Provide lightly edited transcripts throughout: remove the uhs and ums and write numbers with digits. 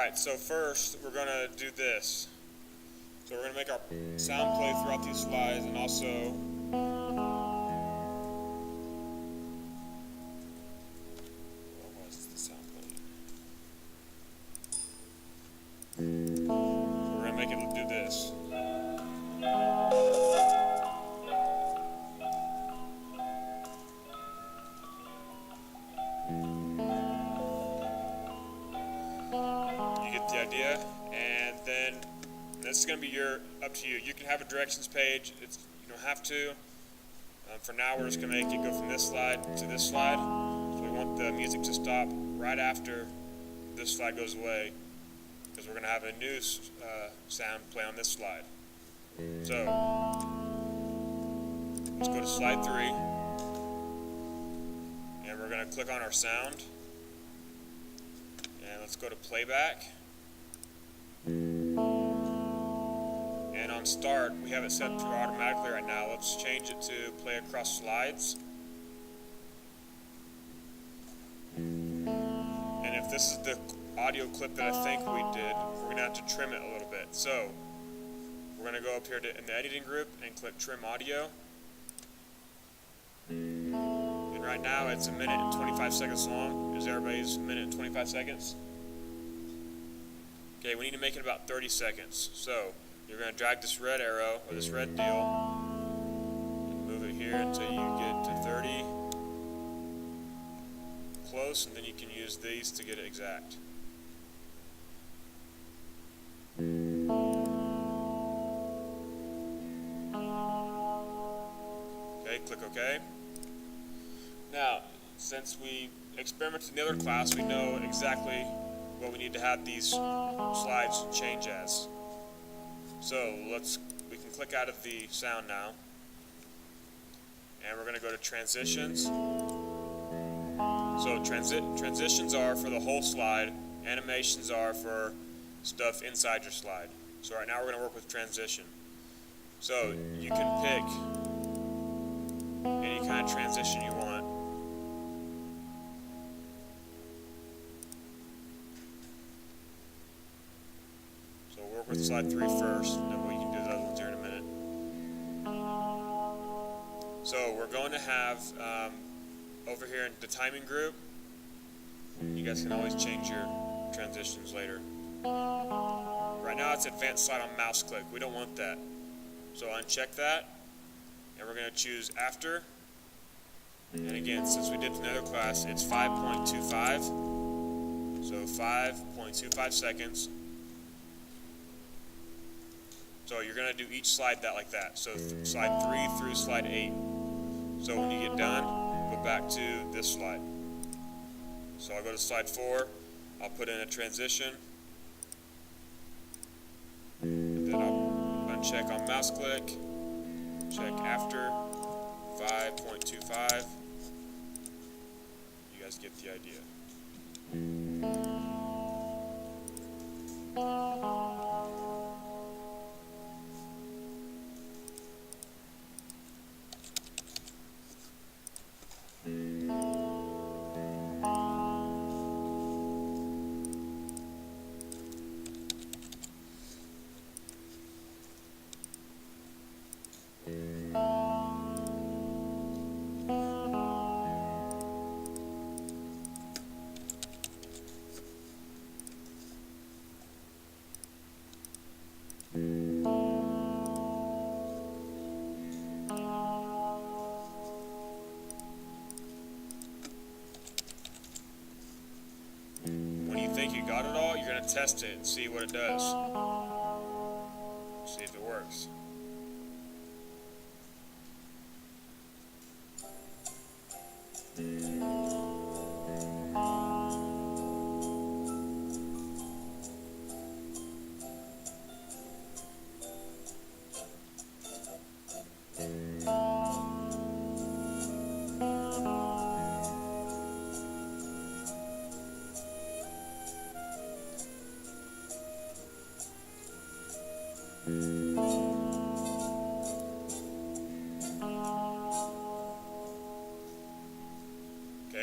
Alright, so first we're going to do this. So we're going to make our sound play throughout these slides, and also what was the sound play? We're going to make it do this. You get the idea, and then this is going to be up to you. You can have a directions page. You don't have to. For now, we're just going to make it go from this slide to this slide. So we want the music to stop right after this slide goes away, because we're going to have a new sound play on this slide. So let's go to slide 3, and we're going to click on our sound, and let's go to playback. And on start, we have it set to automatically right now. Let's change it to play across slides. And if this is the audio clip that I think we did, we're going to have to trim it a little bit. So we're going to go up here in the editing group and click trim audio. And right now it's 1 minute and 25 seconds long. Is everybody's 1 minute and 25 seconds? Okay, we need to make it about 30 seconds. So you're going to drag this red arrow, or this red deal, and move it here until you get to 30. Close, and then you can use these to get it exact. Okay, click OK. Now, since we experimented in the other class, we know exactly what we need to have these slides change as. So we can click out of the sound now, and we're going to go to transitions. So transitions are for the whole slide, animations are for stuff inside your slide. So right now we're going to work with transition. So you can pick any kind of transition you want. So we'll work with slide 3 first, and then we can do the other ones here in a minute. So we're going to have, over here in the timing group, you guys can always change your transitions later. Right now it's advanced slide on mouse click. We don't want that. So uncheck that, and we're going to choose after. And again, since we did in another class, it's 5.25. So 5.25 seconds. So you're going to do each slide like that. So slide 3 through slide 8. So when you get done, go back to this slide. So I'll go to slide 4. I'll put in a transition. And then I'll uncheck on mouse click. Check after 5.25. You guys get the idea. When you think you got it all, you're going to test it and see what it does. See if it works.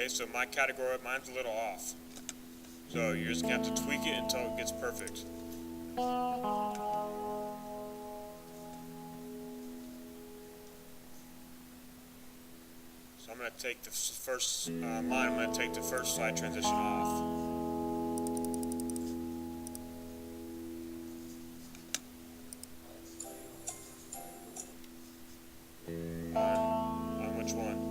Okay, so my category, mine's a little off. So you're just going to have to tweak it until it gets perfect. So I'm going to take the first line, I'm going to take the first slide transition off. On which one?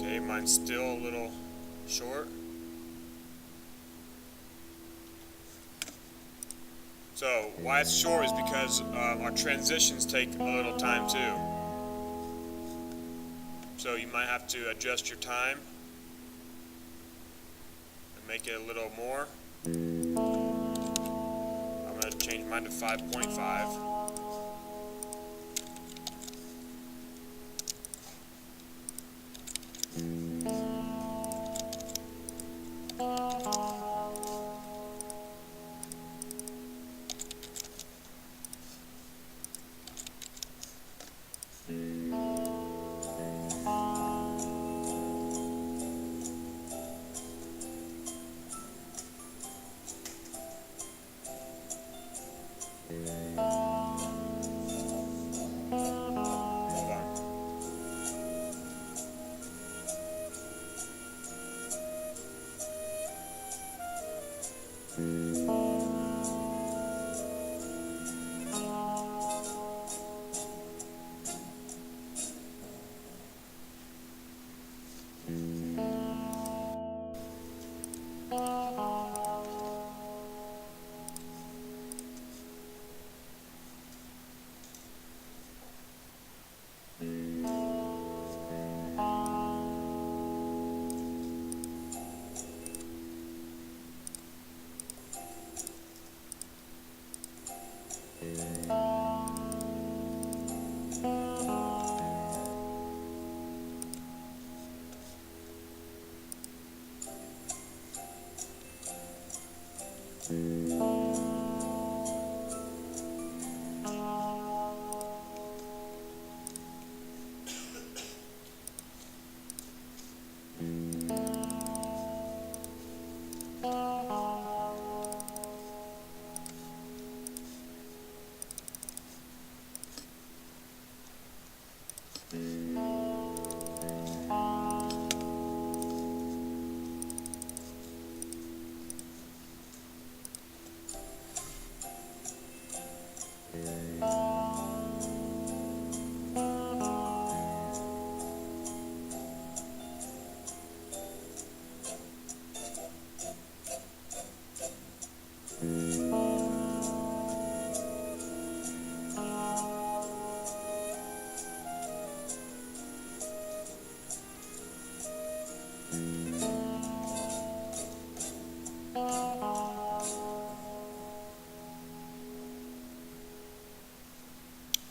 Okay, mine's still a little short. So why it's short is because our transitions take a little time too. So you might have to adjust your time and make it a little more. I'm going to change mine to 5.5.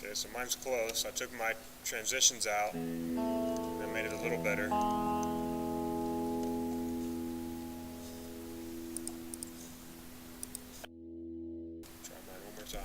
Okay, so mine's close. I took my transitions out and made it a little better. Try mine one more time.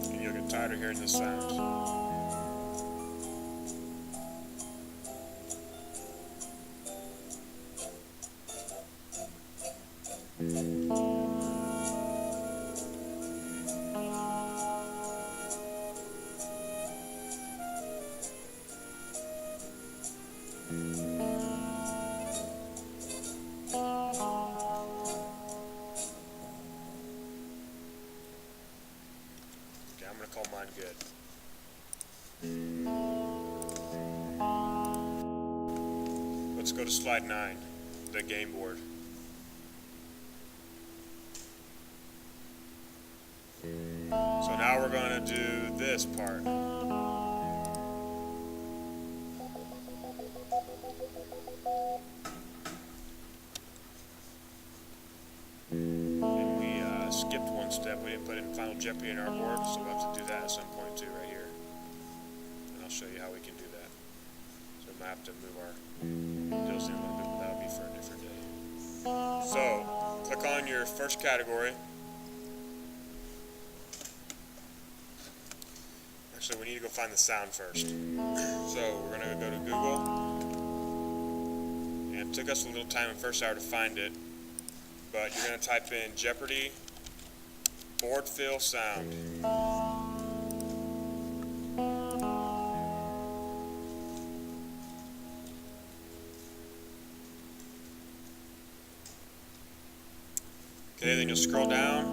And you'll get tired of hearing this sound. I'm going to call mine good. Let's go to slide 9, the game board. So now we're going to do this part. And we skipped one step. We didn't put in Final Jeopardy in our board, so we'll have to do that at some point too, right here. And I'll show you how we can do that. So we might have to move our deals in a little bit, but that'll be for a different day. So, click on your first category. Actually, we need to go find the sound first. So, we're going to go to Google. And it took us a little time in the first hour to find it. But you're going to type in Jeopardy board fill sound. Okay, then you'll scroll down,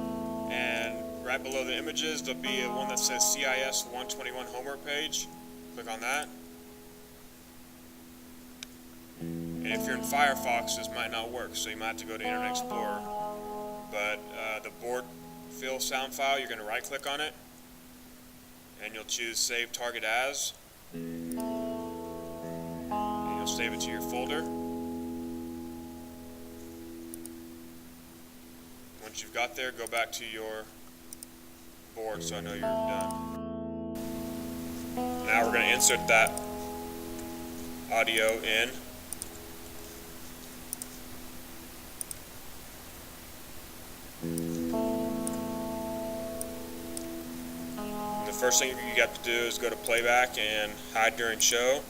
and right below the images there'll be one that says CIS 121 homework page. Click on that. And if you're in Firefox, this might not work, so you might have to go to Internet Explorer. But the board fill sound file, you're going to right click on it, and you'll choose Save Target As, and you'll save it to your folder. Once you've got there, go back to your board so I know you're done. Now we're going to insert that audio in. And the first thing you got to do is go to playback and hide during show.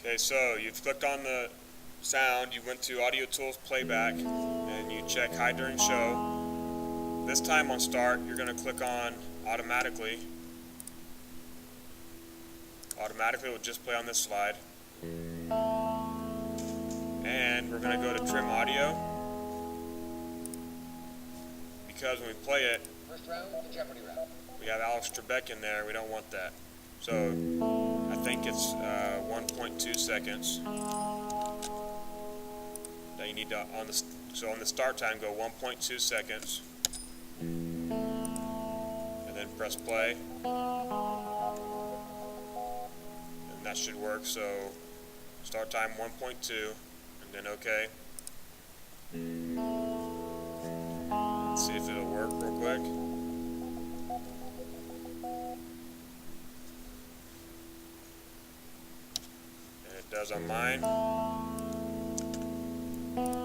Okay, so you've clicked on the sound, you went to Audio Tools Playback, and you check Hide During Show. This time on Start, you're going to click on Automatically. Automatically will just play on this slide. And we're going to go to Trim Audio. Because when we play it, First round, the Jeopardy round. we have Alex Trebek in there, we don't want that. So I think it's 1.2 seconds that you need to on the start time go 1.2 seconds, and then press play, and that should work. So start time 1.2, and then OK. Let's see if it'll work real quick. Does on mine.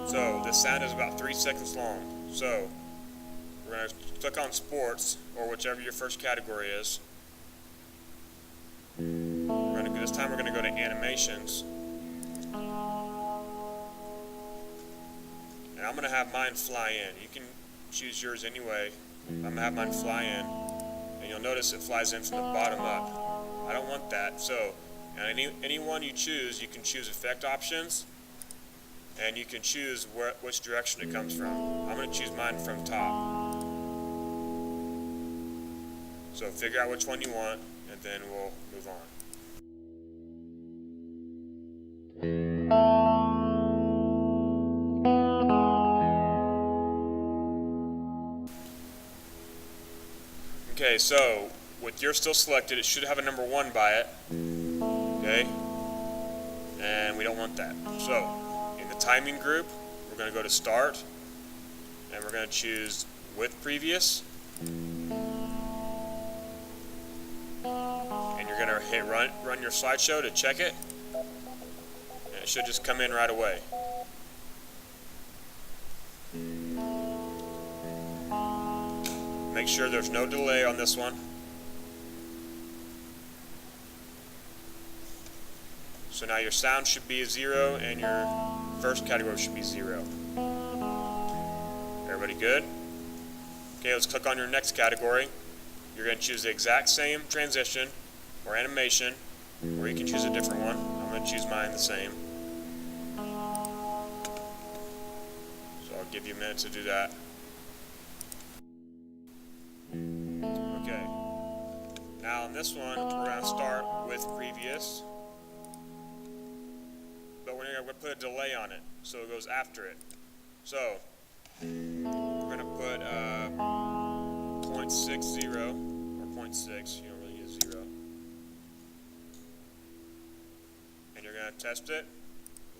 So this sound is about 3 seconds long. So we're going to click on sports, or whichever your first category is. This time we're going to go to animations, and I'm going to have mine fly in. You can choose yours anyway. I'm going to have mine fly in, and you'll notice it flies in from the bottom up. I don't want that. So and any one you choose, you can choose effect options, and you can choose which direction it comes from. I'm going to choose mine from top. So figure out which one you want, and then we'll move on. Okay, so with yours still selected, it should have a number 1 by it. Okay, and we don't want that. So in the timing group, we're going to go to Start, and we're going to choose With Previous, and you're going to hit run your slideshow to check it, and it should just come in right away. Make sure there's no delay on this one. So now your sound should be a 0, and your first category should be 0. Everybody good? Okay, let's click on your next category. You're going to choose the exact same transition or animation, or you can choose a different one. I'm going to choose mine the same. So I'll give you a minute to do that. Okay. Now on this one, we're going to start with previous. But we're going to put a delay on it, so it goes after it. So we're going to put 0.60 or 0.6. You don't really use 0. And you're going to test it.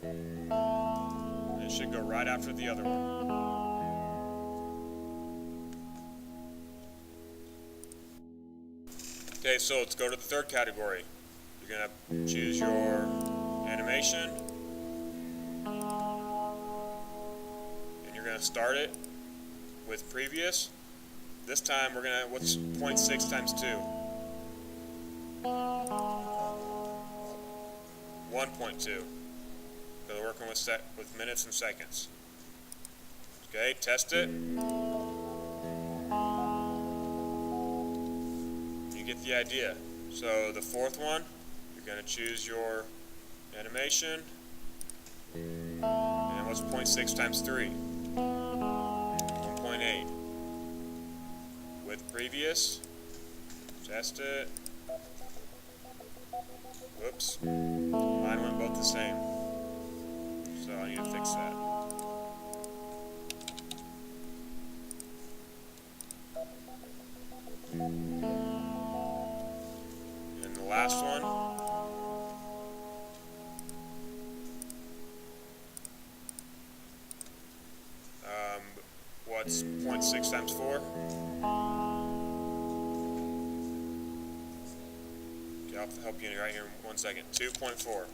And it should go right after the other one. Okay, so let's go to the third category. You're going to choose your animation. And you're going to start it with previous. This time we're going to, what's 0.6 times 2? 1.2. So we're working with minutes and seconds. Okay, test it. You get the idea. So the fourth one, you're going to choose your animation. And what's 0.6 times 3? 1.8. With previous, test it. Whoops, mine went both the same, so I need to fix that. And the last one, what's 0.6 times 4? I'll help you right here in 1 second. 2.4.